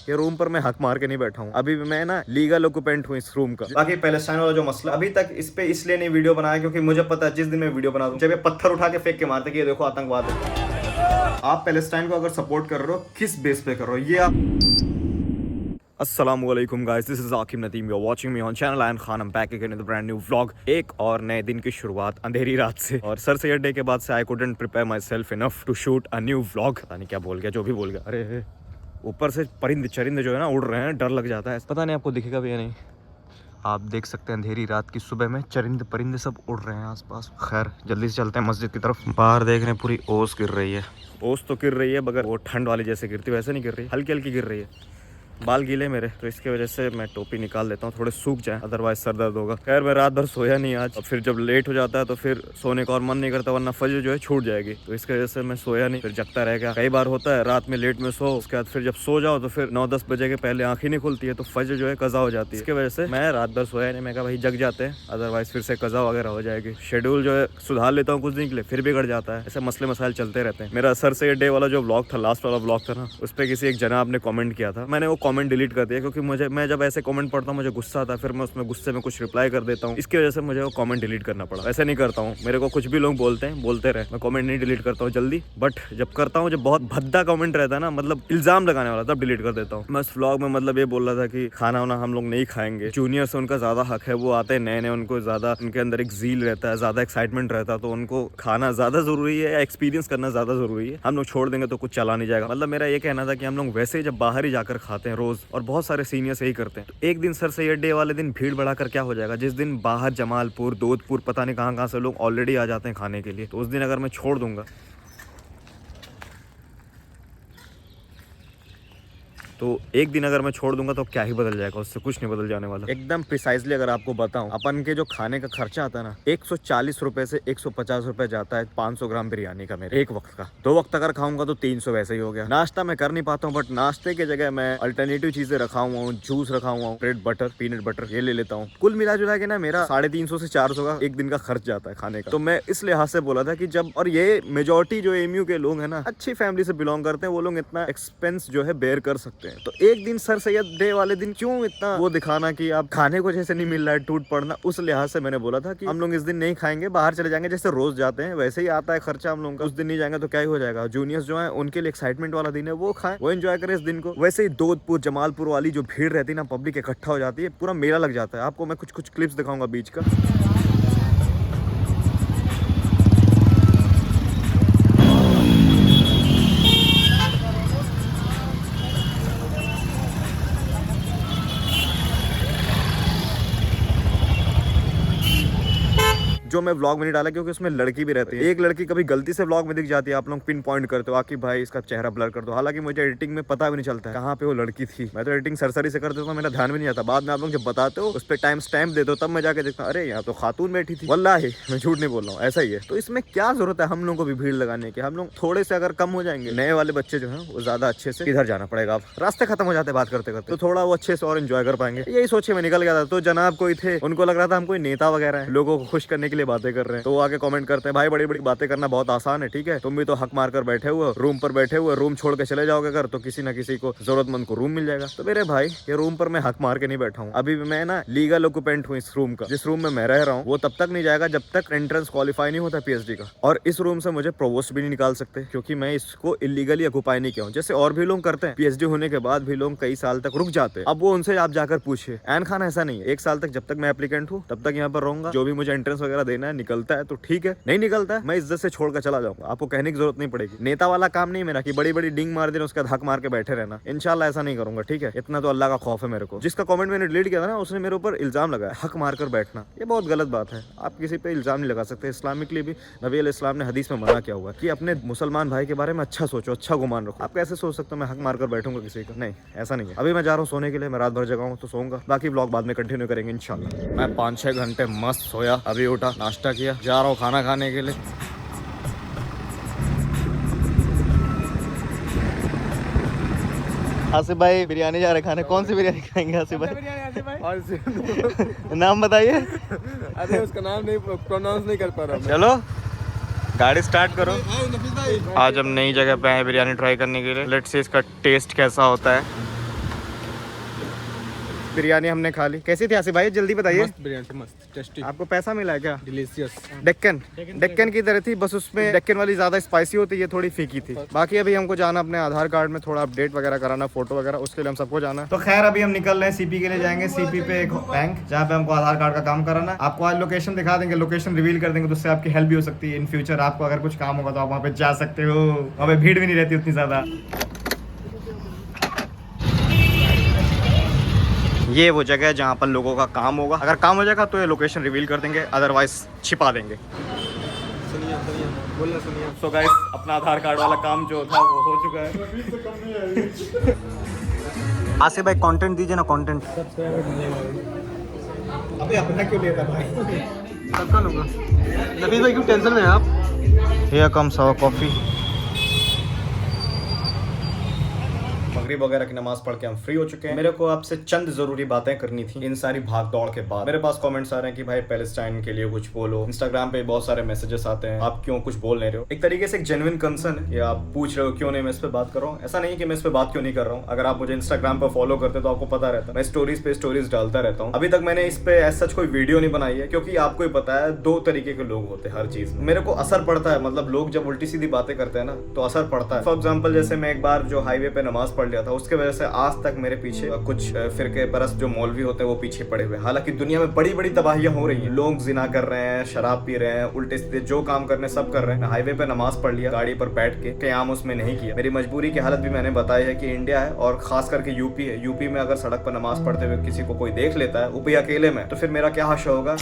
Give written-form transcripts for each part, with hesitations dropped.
ये रूम पर मैं हक मार के नहीं बैठा हूँ, अभी मैं ना लीगल ऑक्यूपेंट हूँ इस रूम का। बाकी पैलेस्टाइन वाला जो मसला अभी तक इस पे इसलिए नहीं वीडियो बनाया क्योंकि मुझे पता है जिस दिन मैं वीडियो बना दूं जब ये पत्थर उठा के फेंक के मारते कि ये देखो आतंकवाद है। आप पैलेस्टाइन को अगर सपोर्ट कर रहे हो किस बेस पे कर रहे हो ये आप। अस्सलामुअलैकुम guys, this is Aqib Nadeem, you are watching me on channel Ayan Khan. I am back again with a brand new vlog. एक और नए दिन की शुरुआत अंधेरी रात से, और सर सैयद डे के बाद से I couldn't prepare myself enough to shoot a new vlog. पता नहीं क्या बोल गया, जो भी बोल गया। अरे ऊपर से परिंदे चरिंदे जो है ना उड़ रहे हैं, डर लग जाता है। पता नहीं आपको दिखेगा भी या नहीं, आप देख सकते हैं अंधेरी रात की सुबह में चरिंदे परिंदे सब उड़ रहे हैं आसपास। खैर जल्दी से चलते हैं मस्जिद की तरफ। बाहर देख रहे हैं पूरी ओस गिर रही है। ओस तो गिर रही है मगर वो ठंड वाली जैसे गिरती वैसे नहीं गिर रही, हल्की हल्की गिर रही है। बाल गीले मेरे, तो इसके वजह से मैं टोपी निकाल लेता हूँ, थोड़े सूख जाए, अदरवाइज सर दर्द होगा। खैर मैं रात भर सोया नहीं आज, और फिर जब लेट हो जाता है तो फिर सोने का और मन नहीं करता, वरना फजर जो है छूट जाएगी। तो इसकी वजह से मैं सोया नहीं, फिर जगता रह गया। कई बार होता है रात में लेट में सो, उसके बाद फिर जब सो जाओ तो फिर 9-10 बजे के पहले आंख ही नहीं खुलती है, तो फजर जो है कज़ा हो जाती है। इसकी वजह से मैं रात भर सोया नहीं। मैं कहा भाई जग जाते हैं, अदरवाइज फिर से कज़ा वगैरह हो जाएगी। शेड्यूल जो है सुधार लेता हूँ कुछ दिन के लिए, फिर बिगड़ जाता है। ऐसे मसले मसाइल चलते रहते हैं। मेरा सर सैयद डे वाला जो व्लॉग था, लास्ट वाला व्लॉग था ना, उस पर किसी एक जनाब ने कमेंट किया था। मैंने वो कमेंट डिलीट कर दिया क्योंकि मैं जब ऐसे कमेंट पढ़ता हूँ मुझे गुस्सा आता है, फिर मैं उसमें गुस्से में कुछ रिप्लाई कर देता हूँ। इसकी वजह से मुझे वो कमेंट डिलीट करना पड़ा। ऐसे नहीं करता हूँ, मेरे को कुछ भी लोग बोलते हैं बोलते रहे, मैं कमेंट नहीं डिलीट करता हूँ जल्दी। बट जब करता हूँ, जब बहुत भद्दा कमेंट रहता है ना, मतलब इल्जाम लगाने वाला, तब डिलीट कर देता हूँ। मैं उस व्लॉग में मतलब ये बोल रहा था कि खाना वाना हम लोग नहीं खाएंगे, जूनियर से उनका ज्यादा हक है, वो आते हैं नए नए, उनको ज्यादा उनके अंदर एक जील रहता है, ज्यादा एक्साइटमेंट रहता है, तो उनको खाना ज्यादा जरूरी है या एक्सपीरियंस करना ज्यादा जरूरी है। हम लोग छोड़ देंगे तो कुछ चला नहीं जाएगा। मतलब मेरा ये कहना था कि हम लोग वैसे ही जब बाहर ही जाकर खाते हैं रोज, और बहुत सारे सीनियर्स यही करते हैं, तो एक दिन सर सैयद डे वाले दिन भीड़ बढ़ाकर क्या हो जाएगा, जिस दिन बाहर जमालपुर दोदपुर पता नहीं कहाँ से लोग ऑलरेडी आ जाते हैं खाने के लिए, तो उस दिन अगर मैं छोड़ दूंगा तो एक दिन अगर मैं छोड़ दूंगा तो क्या ही बदल जाएगा, उससे कुछ नहीं बदल जाने वाला। एकदम प्रिसाइजली अगर आपको बताऊं, अपन के जो खाने का खर्चा आता है ना, 140 रुपए से 150 रुपए जाता है 500 ग्राम बिरयानी का मेरे एक वक्त का। 2 वक्त अगर खाऊंगा तो 300 वैसे ही हो गया। नाश्ता मैं कर नहीं पाता हूँ, बट नाश्ते की जगह मैं अल्टरनेटिव चीजें रखा हुआ हूँ, जूस रखा हुआ हूँ, ब्रेड बटर, पीनट बटर ये ले लेता हूँ। कुल मिला जुला के ना मेरा 350 से 400 का एक दिन का खर्च जाता है खाने का। तो मैं इस लिहाज से बोला था कि जब, और ये मेजोरिटी जो एमयू के लोग हैं ना, अच्छी फैमिली से बिलोंग करते हैं, वो लोग इतना एक्सपेंस जो है बेयर कर सकते हैं। तो एक दिन सर सैयद डे वाले दिन क्यों इतना वो दिखाना कि आप खाने को जैसे नहीं मिल रहा है, टूट पड़ना। उस लिहाज से मैंने बोला था कि हम लोग इस दिन नहीं खाएंगे, बाहर चले जाएंगे, जैसे रोज जाते हैं वैसे ही आता है खर्चा हम लोगों का। उस दिन नहीं जाएंगे तो क्या ही हो जाएगा। जूनियर्स जो है उनके लिए एक्साइटमेंट वाला दिन है, वो खाएं, वो एंजॉय करें इस दिन को। वैसे ही दोदपुर जमालपुर वाली जो भीड़ रहती है ना, पब्लिक इकट्ठा हो जाती है, पूरा मेला लग जाता है। आपको मैं कुछ कुछ क्लिप्स दिखाऊंगा बीच का। जो मैं व्लॉग में नहीं डाला क्योंकि उसमें लड़की भी रहती है। एक लड़की कभी गलती से व्लॉग में दिख जाती है, आप लोग पिन पॉइंट करते हो आकिब भाई इसका चेहरा ब्लर कर दो। हालांकि मुझे एडिटिंग में पता भी नहीं चलता है कहाँ पे वो लड़की थी। मैं तो एडिटिंग सरसरी से कर देता हूँ, मेरा ध्यान भी नहीं आता। बाद में आप लोग जब बताते हो, उस पर टाइम स्टैम्प देते हो, तब मैं जाके देखता हूँ अरे यहाँ तो खातून बैठी थी। वल्लाही मैं झूठ नहीं बोल रहा हूँ, ऐसा ही है। तो इसमें क्या जरूरत है हम लोग को भी भीड़ लगाने की। हम लोग थोड़े से अगर कम हो जाएंगे, नए वाले बच्चे जो है वो ज्यादा अच्छे से, इधर जाना पड़ेगा, आप रास्ते खत्म हो जाते बात करते करते, तो थोड़ा वो अच्छे से और एंजॉय कर पाएंगे। यही सोचे मैं निकल गया था। तो जनाब कोई थे, उनको लग रहा था हम कोई नेता वगैरह है, लोगों को खुश करने के लिए बातें कर रहे हैं, तो आगे कमेंट करते हैं भाई बड़ी बड़ी बातें करना बहुत आसान है, ठीक है, तुम भी तो हक मार कर बैठे हुए, रूम पर बैठे हुए, रूम छोड़ के चले जाओगे अगर, तो किसी ना किसी को जरूरतमंद को रूम मिल जाएगा। तो मेरे भाई ये रूम पर मैं हक मार के नहीं बैठा हूँ, अभी मैं ना लीगल ऑक्यूपेंट हूँ इस रूम का। जिस रूम में मैं रह रहा हूँ वो तब तक नहीं जाएगा जब तक एंट्रेंस क्वालिफाई नहीं होता पीएचडी का। और इस रूम से मुझे प्रोवोस्ट भी नहीं निकाल सकते क्योंकि मैं इसको इलीगली ऑक्यूपाई नहीं किया हूँ, जैसे और भी लोग करते हैं। पीएचडी होने के बाद भी लोग कई साल तक रुक जाते हैं। अब वो उनसे आप जाकर पूछिए, ऐन खान ऐसा नहीं है। 1 साल तक जब तक मैं एप्लीकेंट हूँ तब तक यहाँ पर रहूंगा, जो भी मुझे एंट्रेंस वगैरह देना है, निकलता है तो ठीक है, नहीं निकलता है मैं इज्जत से छोड़कर चला जाऊंगा। आपको कहने की जरूरत नहीं पड़ेगी। नेता वाला काम नहीं मेरा कि बड़ी बड़ी डिंग मार देना, उसका हक मार के बैठे रहना। इंशाल्लाह ऐसा नहीं करूंगा, ठीक है। इतना तो अल्लाह का खौफ है मेरे को। जिसका कमेंट मैंने डिलीट किया था ना, उसने मेरे ऊपर इल्जाम लगाया हक मार कर बैठना। ये बहुत गलत बात है। आप किसी पे इल्जाम नहीं लगा सकते। इस्लामिकली भी नबी अलैहिस्सलाम ने हदीस में मना किया हुआ कि अपने मुसलमान भाई के बारे में अच्छा सोचो, अच्छा गुमान रखो। आप कैसे सोच सकते हो मैं हक मार कर बैठूंगा किसी का? नहीं, ऐसा नहीं है। अभी मैं जा रहा हूँ सोने के लिए, मैं रात भर जगा हूँ तो सोऊंगा। बाकी व्लॉग बाद में कंटिन्यू करेंगे इंशाल्लाह। मैं 5-6 घंटे मस्त सोया, अभी उठा, नाश्ता किया, जा रहा हूँ खाना खाने के लिए। आसिफ भाई बिरयानी जा रहे खाने, कौन सी बिरयानी खाएंगे आसिफ भाई? नाम बताइए। अरे उसका नाम नहीं प्रोनाउंस नहीं कर पा रहा। चलो गाड़ी स्टार्ट करो। आज हम नई जगह पे आए बिरयानी ट्राई करने के लिए। लेट्स सी इसका टेस्ट कैसा होता है। बिरयानी हमने खा ली। कैसी थी आसिफ भाई, जल्दी बताइए। मस्त बिरयानी, मस्त टेस्टी, आपको पैसा मिला है क्या? डिलीशियस। डेक्कन की तरह थी, बस उसमें डेक्कन वाली ज्यादा स्पाइसी होती है, थोड़ी फीकी थी। बाकी अभी हमको जाना अपने आधार कार्ड में थोड़ा अपडेट वगैरह कराना, फोटो वगैरह, उसके लिए हम सबको जाना है। तो खैर अभी हम निकल रहे हैं सीपी के लिए, जाएंगे सीपी पे एक बैंक जहाँ पे हमको आधार कार्ड का काम कराना है। आपको आज लोकेशन दिखा देंगे, लोकेशन रिवील कर देंगे, तो उससे आपकी हेल्प भी हो सकती है। इन फ्यूचर आपको अगर कुछ काम होगा तो आप वहाँ पे जा सकते हो, वहाँ पे भीड़ भी नहीं रहती उतनी ज्यादा। ये वो जगह है जहाँ पर लोगों का काम होगा। अगर काम हो जाएगा तो ये लोकेशन रिवील कर देंगे, अदरवाइज छिपा देंगे। सुनिए बोलना सुनिए। सो गाइस, अपना आधार कार्ड वाला काम जो था वो हो चुका है। आसिफ भाई कंटेंट दीजिए ना, कंटेंट। अबे अपना क्यों ले रहा भाई? सबका लूंगा। नफीस भाई क्यों टेंशन में हैं आप? Here comes our coffee. मगरिब वगैरह की नमाज पढ़ के हम फ्री हो चुके हैं। मेरे को आपसे चंद जरूरी बातें करनी थी इन सारी भाग दौड़ के बाद। मेरे पास कमेंट्स आ रहे हैं कि भाई पैलेस्टाइन के लिए कुछ बोलो। इंस्टाग्राम पे बहुत सारे मैसेजेस आते हैं, आप क्यों कुछ बोल नहीं रहे हो। एक तरीके से एक जेन्युइन कंसर्न है, आप पूछ रहे हो क्यों नहीं मैं इस पे बात कर रहा हूँ। ऐसा नहीं कि मैं इस पे बात क्यों नहीं कर रहा हूँ। अगर आप मुझे इंस्टाग्राम पर फॉलो करते तो आपको पता रहता, मैं स्टोरीज पे स्टोरीज डालता रहता हूँ। अभी तक मैंने इस पे ऐसा कोई वीडियो नहीं बनाई है, क्योंकि आपको ही पता है दो तरीके के लोग होते हैं हर चीज में। मेरे को असर पड़ता है, मतलब लोग जब उल्टी सीधी बातें करते हैं ना तो असर पड़ता है। फॉर एग्जाम्पल जैसे मैं एक बार जो हाईवे पे नमाज पढ़ लिया था, उसके वजह से आज तक मेरे पीछे कुछ फिरके परस्त जो मौलवी होते हैं वो पीछे पड़े हुए। हालांकि दुनिया में बड़ी बड़ी तबाहियां हो रही हैं, लोग जिना कर रहे हैं, शराब पी रहे हैं, उल्टे सीधे जो काम करने सब कर रहे हैं। हाईवे पे नमाज पढ़ लिया, गाड़ी पर बैठ के क़याम उसमें नहीं किया। मेरी मजबूरी की हालत भी मैंने बताई है कि इंडिया है और खास करके यूपी है। यूपी में अगर सड़क पर नमाज पढ़ते हुए किसी को कोई देख लेता है, वो भी अकेले में, तो फिर मेरा क्या हश्र होगा।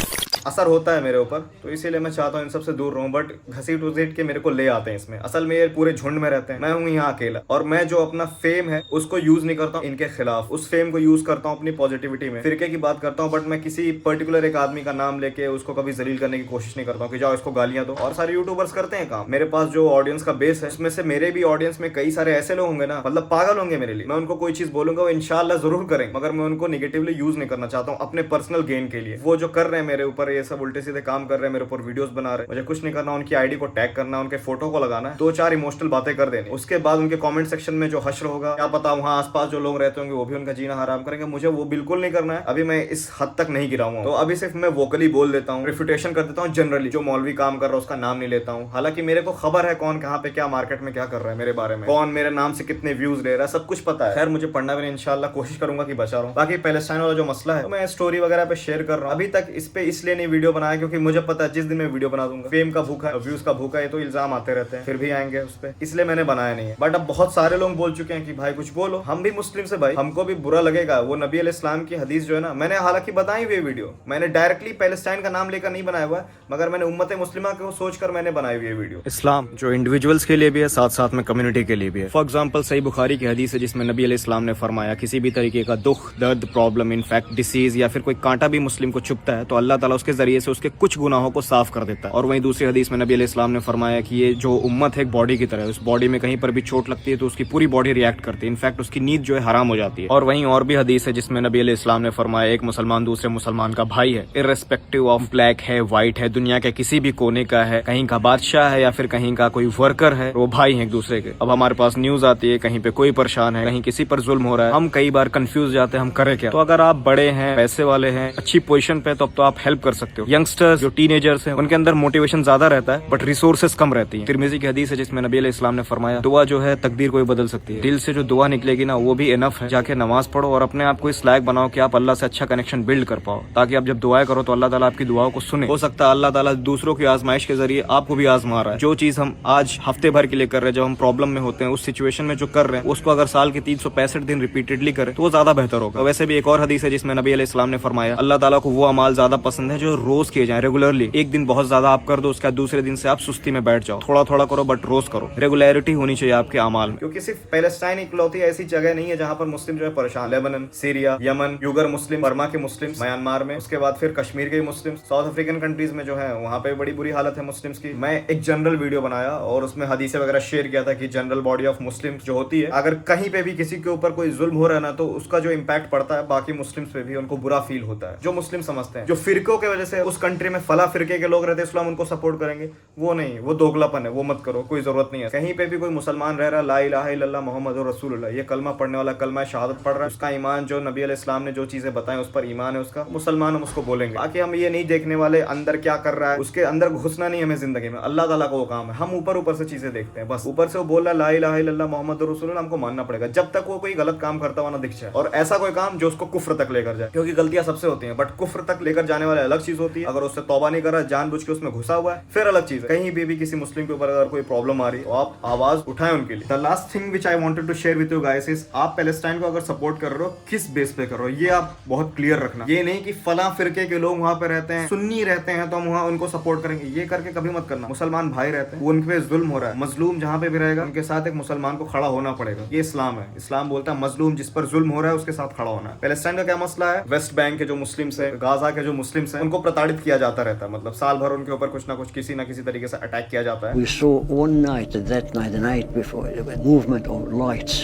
असर होता है मेरे ऊपर, तो इसीलिए मैं चाहता हूँ इन सबसे दूर रहूं। बट घसीट उसीट के मेरे को ले आते हैं इसमें। असल में ये पूरे झुंड में रहते हैं, मैं हूँ यहाँ अकेला। और मैं जो अपना फेम है उसको यूज नहीं करता हूँ इनके खिलाफ, उस फेम को यूज करता हूँ अपनी पॉजिटिविटी में। फिरके की बात करता हूँ, बट मैं किसी पर्टिकुलर एक आदमी का नाम लेके उसको कभी जलील करने की कोशिश नहीं करता हूँ कि जाओ इसको गालियां दो। और सारे यूट्यूबर्स करते हैं काम। मेरे पास जो ऑडियंस का बेस है उसमें से मेरे भी ऑडियंस में कई सारे ऐसे लोग होंगे ना, मतलब पागल होंगे मेरे लिए। मैं उनको कोई चीज बोलूंगा वो इंशाल्लाह जरूर करेंगे, मगर मैं उनको निगेटिवली यूज नहीं करना चाहता हूँ अपने पर्सनल गेन के लिए। वो जो कर रहे हैं मेरे ऊपर, ये सब उल्टे सीधे काम कर रहे हैं, मेरे ऊपर वीडियोस बना रहे हैं, मुझे कुछ नहीं करना, उनकी आईडी को टैग करना, उनके फोटो को लगाना है, दो चार इमोशनल बातें कर देनी। उसके बाद उनके कमेंट सेक्शन में जो हश्र होगा, क्या पता वहां आसपास जो लोग रहते होंगे वो भी उनका जीना हराम करेंगे। मुझे वो बिल्कुल नहीं करना है। अभी मैं इस हद तक नहीं गिरा हूं, तो अभी सिर्फ मैं वोकली बोल देता हूँ, रिफ्यूटेशन कर देता हूँ। जनरली जो मौलवी काम कर रहा है उसका नाम नहीं लेता हूँ। हालांकि मेरे को खबर है कौन कहाँ पे क्या मार्केट में क्या कर रहा है, मेरे बारे में कौन मेरे नाम से कितने व्यूज ले रहा है, सब कुछ पता है। खैर मुझे पढ़ना भी नहीं, इंशाल्लाह कोशिश करूंगा कि बचा रहा हूँ। बाकी पैलेस्टाइन वाला जो मसला है तो मैं स्टोरी वगैरह पे शेयर कर रहा हूँ। अभी तक इस पे इसलिए नहीं वीडियो बनाया क्योंकि मुझे पता है जिस दिन मैं वीडियो बना दूंगा, फेम का भूखा है, व्यूज का भूखा है, तो इल्जाम आते रहते हैं, फिर भी आएंगे उस पे, इसलिए मैंने बनाया नहीं है। बट अब बहुत सारे लोग बोल चुके हैं कि भाई कुछ बोलो, हम भी मुस्लिम से भाई, हमको भी बुरा लगेगा। वो नबी अलैहिस्सलाम की हदीस जो है ना, मैंने हालांकि बताई हुई वीडियो, मैंने डायरेक्टली पैलेस्टाइन का नाम लेकर नहीं बनाया हुआ है, मगर मैंने उम्मत मुस्लिमा को सोचकर मैंने बनाई हुई वीडियो। इस्लाम जो इंडिविजुअल्स के लिए भी है, साथ साथ में कम्युनिटी के लिए भी है। फॉर एग्जाम्पल सही बुखारी की हदीस है जिसमें नबी अलैहिस्सलाम ने फरमाया किसी भी तरीके का दुख, दर्द, प्रॉब्लम, इनफैक्ट डिसीज या फिर कोई कांटा भी मुस्लिम को चुभता है तो अल्लाह ताला उसके जरिए से उसके कुछ गुनाहों को साफ कर देता है। और वहीं दूसरी हदीस में नबी अलैहिस्सलाम ने फरमाया कि ये जो उम्मत है एक बॉडी की तरह है, उस बॉडी में कहीं पर भी चोट लगती है तो उसकी पूरी बॉडी रिएक्ट करती है, इनफैक्ट उसकी नींद जो है हराम हो जाती है। और वहीं और भी हदीस है जिसमें नबी अलैहिस्सलाम ने फरमाया एक मुसलमान दूसरे मुसलमान का भाई है, इर्रेस्पेक्टिव ऑफ ब्लैक है, व्हाइट है, दुनिया के किसी भी कोने का है, कहीं का बादशाह है या फिर कहीं का कोई वर्कर है, वो भाई है एक दूसरे के। अब हमारे पास न्यूज आती है कहीं पे कोई परेशान है, कहीं किसी पर जुल्म हो रहा है, हम कई बार कंफ्यूज जाते हैं हम करें क्या। तो अगर आप बड़े हैं, पैसे वाले हैं, अच्छी पोजीशन पे, तो अब तो आप हेल्प कर सकते हो। यंगस्टर्स जो टीनेजर्स हैं उनके अंदर मोटिवेशन ज्यादा रहता है बट रिसोर्सेस कम रहती है। तिरमिज़ी की हदीस है जिसमें नबी अलैहिस्सलाम ने फरमाया दुआ जो है तकदीर को भी बदल सकती है। दिल से जो दुआ निकलेगी ना वो भी इनफ है। जाके नमाज पढ़ो और अपने आप को इस लायक बनाओ कि आप अल्लाह से अच्छा कनेक्शन बिल्ड कर पाओ, ताकि आप जब दुआएं करो तो अल्लाह ताला आपकी दुआओं को सुने। हो सकता है अल्लाह ताला दूसरों की आजमाइश के जरिए आपको भी आजमा रहा है। जो चीज हम आज हफ्ते भर के लिए कर रहे हैं, जब हम प्रॉब्लम में होते हैं, उस सिचुएशन में जो कर रहे हैं उसको अगर साल के 365 दिन रिपीटेडली करें तो वो ज्यादा बेहतर होगा। वैसे भी एक और हदीस है जिसमें नबी अलैहिस्सलाम ने फरमाया अल्लाह ताला को वो अमाल ज्यादा पसंद है जो रोज किए जाए, रेगुलरली। एक दिन बहुत ज्यादा आप कर दो, उसके दूसरे दिन से आप सुस्ती में बैठ जाओ। थोड़ा थोड़ा करो बट रोज करो, रेगुलरिटी होनी चाहिए आपके अमाल में। क्योंकि सिर्फ पैलेस्टाइन इकलौती ऐसी जगह नहीं है जहाँ पर मुस्लिम जो है परेशान। लेबनान, सीरिया, यमन, युगर मुस्लिम, बर्मा के मुस्लिम, म्यांमार में, उसके बाद फिर कश्मीर के मुस्लिम, साउथ अफ्रीकन कंट्रीज में जो है वहाँ पे बड़ी बुरी हालत है मुस्लिम्स की। मैं एक जनरल वीडियो बनाया और उसमें हदीसें वगैरह शेयर किया था कि जनरल बॉडी ऑफ मुस्लिम जो होती है, अगर कहीं पे भी किसी के ऊपर कोई जुल्म हो रहा है ना तो उसका जो इम्पैक्ट पड़ता है बाकी मुस्लिम्स पे भी, उनको बुरा फील होता है। जो मुस्लिम समझते हैं, जो फिरकों के वजह से उस कंट्री में फला फिरके के लोग रहते हैं, इस्लाम उनको सपोर्ट करेंगे, वो नहीं, वो दोगलापन है, वो मत करो, कोई जरूरत नहीं है। कहीं पे भी कोई मुसलमान रह रहा, ला इलाहा इल्लल्लाह मुहम्मदुर रसूलुल्लाह, ये कलमा पढ़ने वाला, कलमा शहादत पढ़ रहा है, उसका ईमान जो नबी अलैहि इस्लाम ने जो चीजें बताएं उस पर ईमान है उसका, मुसलमान हम उसको बोलेंगे। बाकी हम ये नहीं देखने वाले अंदर क्या कर रहा है, उसके अंदर घुसना नहीं हमें जिंदगी में, अल्लाह ताला का वो काम है। हम ऊपर ऊपर से चीजें देखते हैं, बस ऊपर से वो बोल रहा ला इलाहा इल्लल्लाह मुहम्मदुर रसूलुल्लाह, हमको मानना पड़ेगा जब तक वो कोई गलत काम करता हुआ ना दिख जाए, और ऐसा कोई काम जो उसको कुफ्र तक लेकर जाए, क्योंकि गलतियां सबसे होती हैं, बट कुफ्र तक लेकर जाने वाले अलग चीज होती है। अगर उससे तौबा नहीं कर रहा, जानबूझ के उसमें घुसा हुआ है, फिर अलग चीज है। कहीं भी किसी मुस्लिम के ऊपर अगर कोई प्रॉब्लम आ रही है तो आप आवाज उठाएं उनके लिए। The last thing which I wanted to share with you guys is, आप पैलेस्टाइन को अगर सपोर्ट कर रहे हो, किस बेस पे कर रहे हो, ये आप बहुत क्लियर रखना। ये नहीं कि फला फिरके के लोग वहां पे रहते हैं, सुन्नी रहते हैं तो हम वहां उनको सपोर्ट करेंगे, ये करके कभी मत करना। मुसलमान भाई रहते हैं, उनके पे जुल्म हो रहा है, मजलूम जहां पे भी रहेगा उनके साथ एक मुसलमान को खड़ा होना पड़ेगा। ये इस्लाम है। इस्लाम बोलता है मजलूम जिस पर जुल्म हो रहा है उसके साथ खड़ा होना है। पैलेस्टाइन का क्या मसला है, वेस्ट बैंक के जो मुस्लिम्स है, गाजा के जो मुस्लिम्स है, उनको प्रताड़ित किया जाता रहता है, मतलब साल भर उनके ऊपर कुछ ना कुछ किसी ना किसी तरीके से अटैक किया जाता है। We saw one night, that night, the night before, the movement of lights,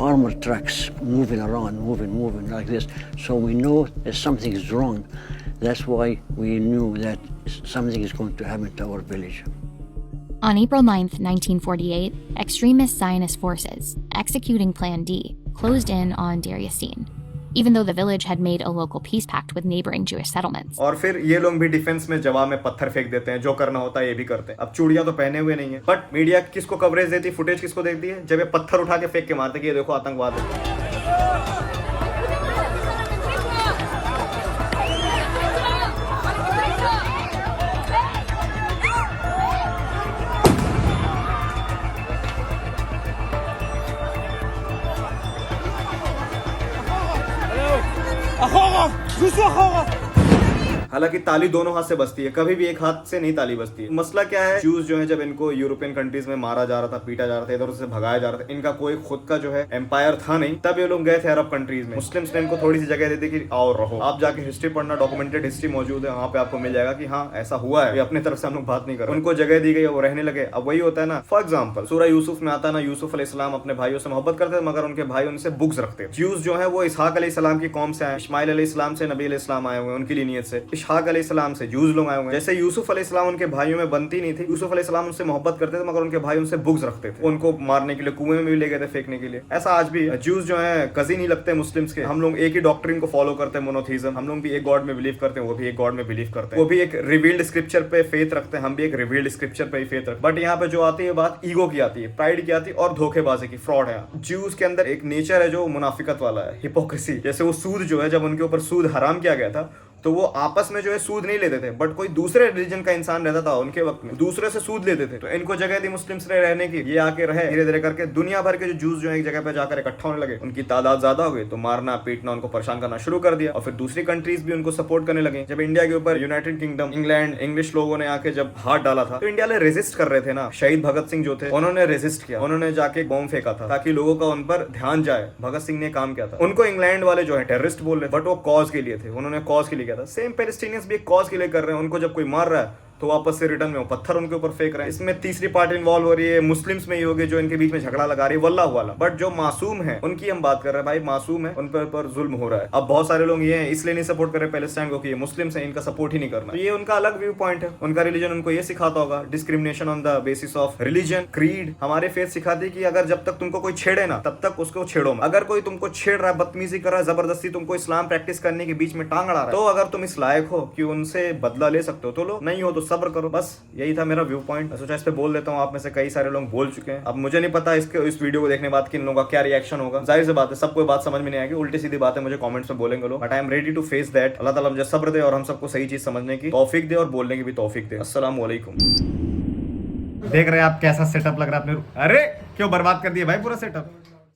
armored trucks moving around, moving like this. So we know that something is wrong. That's why we knew that something is going to happen to our village. On April 9th, 1948, extremist Zionist forces, executing Plan D, closed in on Deir Yassin, even though the village had made a local peace pact with neighboring Jewish settlements. और फिर ये लोग भी defence में जवाब में पत्थर फेंक देते हैं, जो करना होता है ये भी करते हैं। अब चूड़ियां तो पहने हुए नहीं है, बट मीडिया किसको कवरेज देती है, फुटेज किसको देखती है, जब ये पत्थर उठा के फेंक के मारते कि ये देखो आतंकवाद है। हालांकि ताली दोनों हाथ से बजती है, कभी भी एक हाथ से नहीं ताली बजती है। मसला क्या है, ज्यूज जो है जब इनको यूरोपियन कंट्रीज में मारा जा रहा था, पीटा जा रहा था, इधर उधर से भगाया जा रहा था, इनका कोई खुद का जो है एम्पायर था नहीं, तब ये लोग गए थे अरब कंट्रीज में। मुस्लिम्स ने इनको थोड़ी सी जगह दी थी कि आओ रहो। आप जाके हिस्ट्री पढ़ना, डॉक्यूमेंटेड हिस्ट्री मौजूद है, वहाँ पे आपको मिल जाएगा कि हाँ ऐसा हुआ है, अपनी तरफ से हम लोग बात नहीं कर रहे। उनको जगह दी गई, वो रहने लगे। अब वही होता है ना, फॉर एग्जाम्पल सूरह यूसुफ में आता है ना, यूसुफ अलैहिस्सलाम अपने भाइयों से मोहब्बत करते थे, मगर उनके भाई उनसे बुग्ज रखते। ज्यूज जो है वो इसहाक अलैहिस्सलाम की कौम से आए, इस्माइल अलैहिस्सलाम से नबी अलैहिस्सलाम आए हुए, उनकी लीनियत से। इसहाक अलैहिस्सलाम से ज्यूज लोग आए हुए। जैसे यूसुफ अलैहिस्सलाम उनके भाइयों में बनती नहीं थी, यूसुफ अलैहिस्सलाम उनसे मोहब्बत करते थे, मगर उनके भाई उनसे बुग्ज रखते थे, उनको मारने के लिए कुएं में भी ले गए थे फेंकने के लिए। ऐसा आज भी ज्यूज जो है कजी नहीं लगते मुस्लिम्स के। हम लोग एक ही डॉक्ट्रिन को फॉलो करते हैं, मोनोथीज्म। हम लोग भी एक गॉड में बिलीव करते हैं, वो भी एक गॉड में बिलीव करते हैं, वो भी एक रिवील्ड स्क्रिप्चर पे फेथ रखते हैं, हम भी एक रिवील्ड स्क्रिप्चर पे ही फेथ रखते हैं। बट यहाँ पे जो आती है बात ईगो की आती है, प्राइड की आती है और धोखेबाजी की, फ्रॉड है। ज्यूज के अंदर एक नेचर है जो मुनाफिकत वाला है, हिपोक्रेसी। जैसे वो सूद जो है, जब उनके ऊपर सूद हराम किया गया था तो वो आपस में जो है सूद नहीं लेते थे, बट कोई दूसरे रिलीजन का इंसान रहता था उनके वक्त में, दूसरे से सूद लेते थे, तो इनको जगह दी मुस्लिम्स ने रहने की। ये आके रहे, धीरे धीरे करके दुनिया भर के जो जूस जो है एक जगह पे जाकर इकट्ठा होने लगे, उनकी तादाद ज्यादा हो गई, तो मारना पीटना, उनको परेशान करना शुरू कर दिया। और फिर दूसरी कंट्रीज भी उनको सपोर्ट करने लगे। जब इंडिया के ऊपर यूनाइटेड किंगडम, इंग्लैंड, इंग्लिश लोगों ने आके जब हाथ डाला था, तो इंडिया ने रेजिस्ट कर रहे थे ना। शहीद भगत सिंह जो थे, उन्होंने रेजिस्ट किया, उन्होंने जाके बॉम्ब फेंका था ताकि लोगों का उन पर ध्यान जाए। भगत सिंह ने काम किया था। उनको इंग्लैंड वाले जो है टेररिस्ट बोल रहे, बट वो कॉज के लिए थे, उन्होंने कॉज के लिए किया था। सेम पैलेस्टीनियंस भी एक कॉज के लिए कर रहे हैं। उनको जब कोई मार रहा है तो वापस से रिटर्न में वो पत्थर उनके ऊपर फेंक रहे हैं। इसमें तीसरी पार्टी इन्वॉल्व हो रही है, मुस्लिम्स में ही होगी जो इनके बीच में झगड़ा लगा रही है, वल्लाह वाला। बट जो मासूम है उनकी हम बात कर रहे हैं, भाई मासूम है, उन पर जुल्म हो रहा है। अब बहुत सारे लोग ये हैं इसलिए नहीं सपोर्ट कर रहे पैलेस्टाइन को कि ये मुस्लिम्स हैं, इनका सपोर्ट ही नहीं करना। तो ये उनका अलग व्यू पॉइंट है, उनका रिलीजन उनको ये सिखाता होगा, discrimination on the basis of religion, creed. हमारे फेथ सिखाती है कि अगर जब तक तुमको कोई छेड़े ना तब तक उसको छेड़ो मत। अगर कोई तुमको छेड़ रहा है, बदतमीजी कर रहा है, जबरदस्ती तुमको इस्लाम प्रैक्टिस करने के बीच में टांग अड़ा रहा है, तो अगर तुम इस लायक हो कि उनसे बदला ले सकते हो तो लो, नहीं हो तो सब्र करो। बस यही था मेरा व्यू पॉइंट। मैं सोचा इस पे बोल देता हूँ, आप में से कई सारे लोग बोल चुके हैं। अब मुझे नहीं पता इस वीडियो को देखने के बाद किन लोगों का क्या रिएक्शन होगा। जाहिर सी बात है सबको बात समझ में नहीं आएगी, उल्टी सीधी बातें मुझे कमेंट्स में बोलेंगे लोग, but I am ready to face that. Allah Taala मुझे सब्र दे और हम सबको सही चीज समझने की तौफीक दे और बोलने की भी तौफीक दे। अस्सलाम वालेकुम। देख रहे हैं आप कैसा सेटअप लग रहा है अपने, अरे क्यों बर्बाद कर दिया भाई पूरा सेटअप।